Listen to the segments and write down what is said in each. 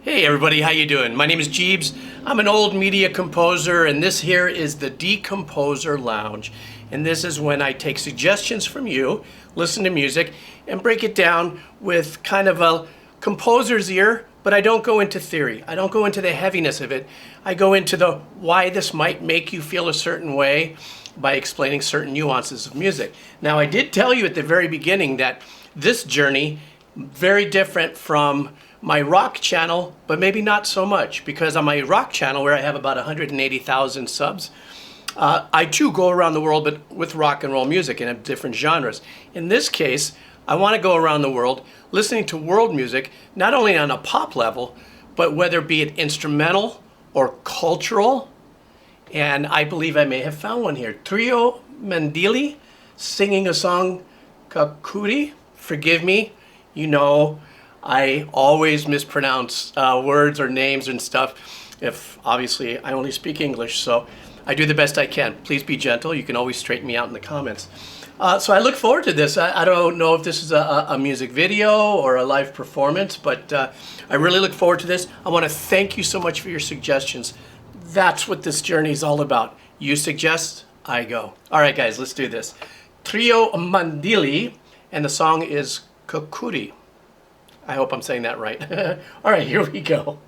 Hey everybody, how you doing? My name is Jeebs. I'm an old media composer, and this here is the Decomposer Lounge. And this is when I take suggestions from you, listen to music, and break it down with kind of a composer's ear, but I don't go into theory. I don't go into the heaviness of it. I go into the why this might make you feel a certain way by explaining certain nuances of music. Now, I did tell you at the very beginning that this journey, very different from my rock channel, but maybe not so much, because on my rock channel, where I have about 180,000 subs, I too go around the world, but with rock and roll music and have different genres. In this case, I want to go around the world listening to world music, not only on a pop level, but whether be it instrumental or cultural. And I believe I may have found one here. Trio Mandili singing a song, Kakuri. Forgive me, you know, I always mispronounce words or names and stuff. If obviously I only speak English, so I do the best I can. Please be gentle. You can always straighten me out in the comments. So I look forward to this. I don't know if this is a music video or a live performance, but I really look forward to this. I want to thank you so much for your suggestions. That's what this journey is all about. You suggest, I go. All right, guys, let's do this. Trio Mandili, and the song is Kakuri. I hope I'm saying that right. All right, here we go.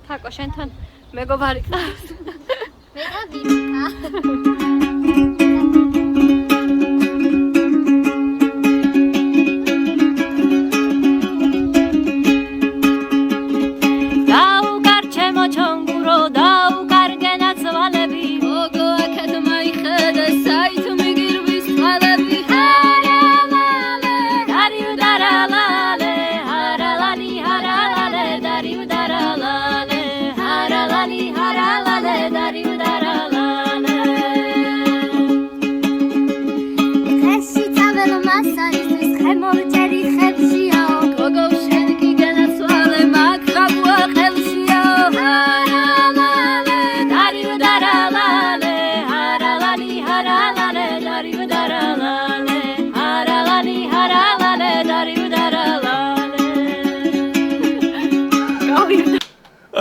თაკო შენთან მეგობარი ყავს. მე და ვიკა. დაუკარ ჩემო ჩონგურო, დაუკარგე ნაცვალები. ოგო აქეთ მაიხედე საით მიგირვის წყალები.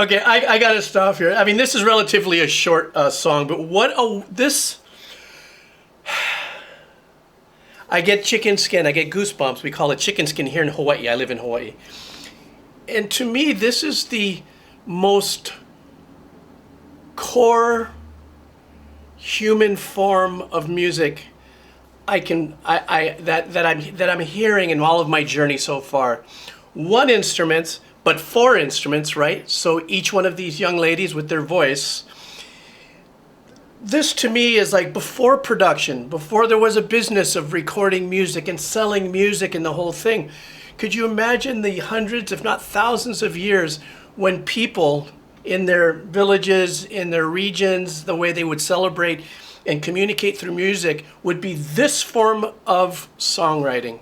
Okay, I gotta stop here. I mean, this is relatively a short song, but I get chicken skin, I get goosebumps. We call it chicken skin here in Hawaii. I live in Hawaii. And to me, this is the most core human form of music that I'm hearing in all of my journey so far. One instrument, but four instruments, right? So each one of these young ladies with their voice. This to me is like before production, before there was a business of recording music and selling music and the whole thing. Could you imagine the hundreds, if not thousands of years when people in their villages, in their regions, the way they would celebrate and communicate through music would be this form of songwriting?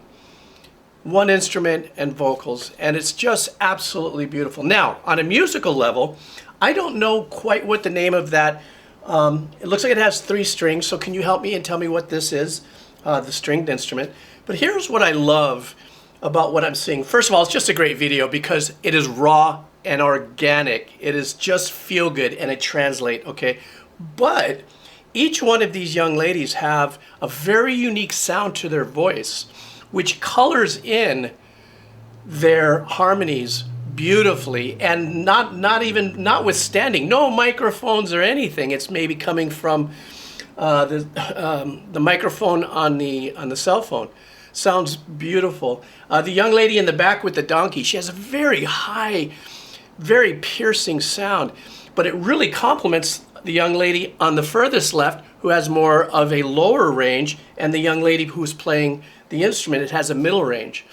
One instrument and vocals, and it's just absolutely beautiful. Now, on a musical level, I don't know quite what the name of that, it looks like it has 3 strings, so can you help me and tell me what this is, the stringed instrument? But here's what I love about what I'm seeing. First of all, it's just a great video because it is raw and organic. It is just feel good and it translates, okay? But each one of these young ladies have a very unique sound to their voice, which colors in their harmonies beautifully, and notwithstanding, no microphones or anything. It's maybe coming from the microphone on the cell phone. Sounds beautiful. The young lady in the back with the donkey, she has a very high, very piercing sound, but it really complements the young lady on the furthest left, who has more of a lower range, and the young lady who's playing the instrument, it has a middle range.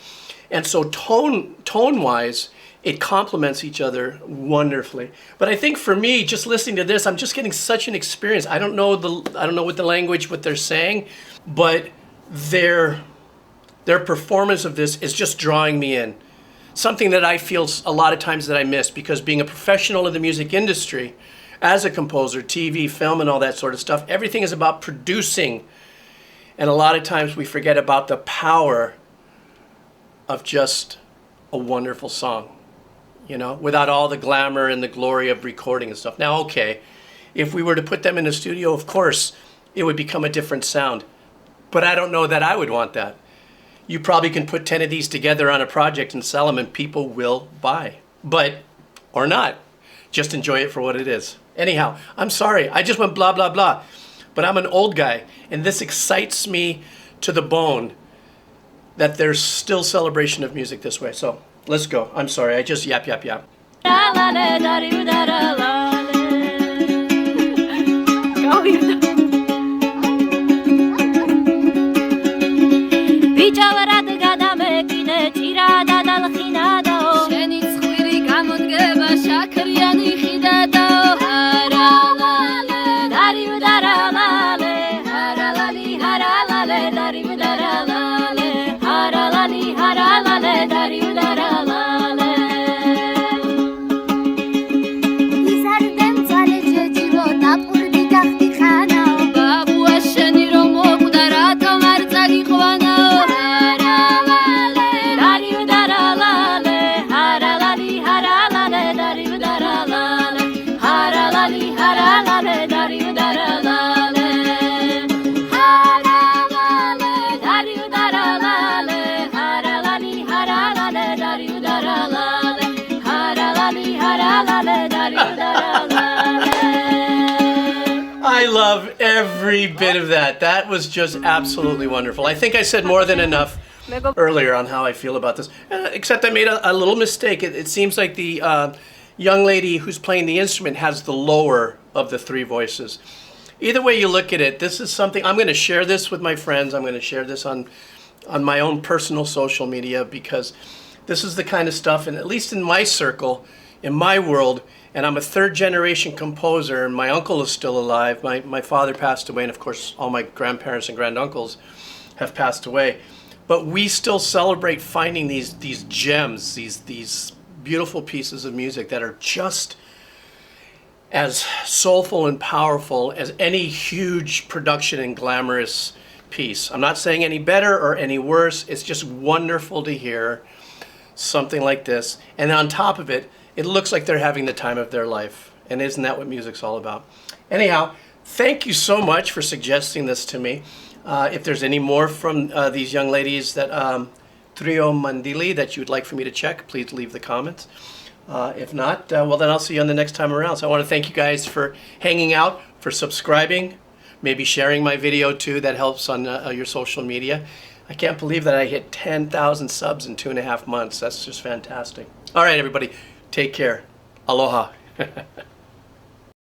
And so tone-wise, it complements each other wonderfully. But I think for me, just listening to this, I'm just getting such an experience. I don't know what the language, what they're saying, but their performance of this is just drawing me in. Something that I feel a lot of times that I miss, because being a professional in the music industry, as a composer, TV, film, and all that sort of stuff, everything is about producing. And a lot of times we forget about the power of just a wonderful song, you know, without all the glamour and the glory of recording and stuff. Now, okay, if we were to put them in a studio, of course, it would become a different sound. But I don't know that I would want that. You probably can put 10 of these together on a project and sell them and people will buy. But, or not. Just enjoy it for what it is. Anyhow, I'm sorry. I just went blah, blah, blah. But I'm an old guy, and this excites me to the bone that there's still celebration of music this way. So, let's go. I'm sorry. I just yap, yap, yap. ბიჭავარად გადამეკიდე ჭირადა და ლხინადაო შენი ცხვირი გამოდგება შაქრიანი ხიდადაო ჰარალალე დარიუდარალალე ჰარალალი ჰარალალე დარიუდარალალე ჰარალალი ჰარალალე დარიუდარალალე იზარდენ წალე ჯეჯირო დაპურდი გახდი ხანაო ბაბუა შენი რომ მოკვდა რატომ არ წაგიყვანაო ჰარალალე დარიუდარალალე ჰარალალი ჰარალალე დარიუდარალალე ჰარალალი ჰარალალე დარიუდარალალე ჰარალალე დარიუდარალალე ჰარალალი ჰარალალე დარიუდარალალე ჰარალალი ჰარალალე დარიუდარალალე I love every bit of that. That was just absolutely wonderful. I think I said more than enough earlier on how I feel about this. Except I made a little mistake. It seems like the young lady who's playing the instrument has the lower of the three voices. Either way you look at it, this is something, I'm going to share this with my friends. I'm going to share this on my own personal social media because this is the kind of stuff, and at least in my circle, in my world, and I'm a third generation composer, and my uncle is still alive. My father passed away, and of course all my grandparents and granduncles have passed away. But we still celebrate finding these gems, these beautiful pieces of music that are just as soulful and powerful as any huge production and glamorous piece. I'm not saying any better or any worse. It's just wonderful to hear something like this. And on top of it, it looks like they're having the time of their life. And isn't that what music's all about? Anyhow, thank you so much for suggesting this to me. If there's any more from these young ladies that Trio Mandili that you'd like for me to check, please leave the comments. If not, well, then I'll see you on the next time around. So I want to thank you guys for hanging out, for subscribing, maybe sharing my video too. That helps on your social media. I can't believe that I hit 10,000 subs in 2.5 months. That's just fantastic. All right, everybody, take care. Aloha.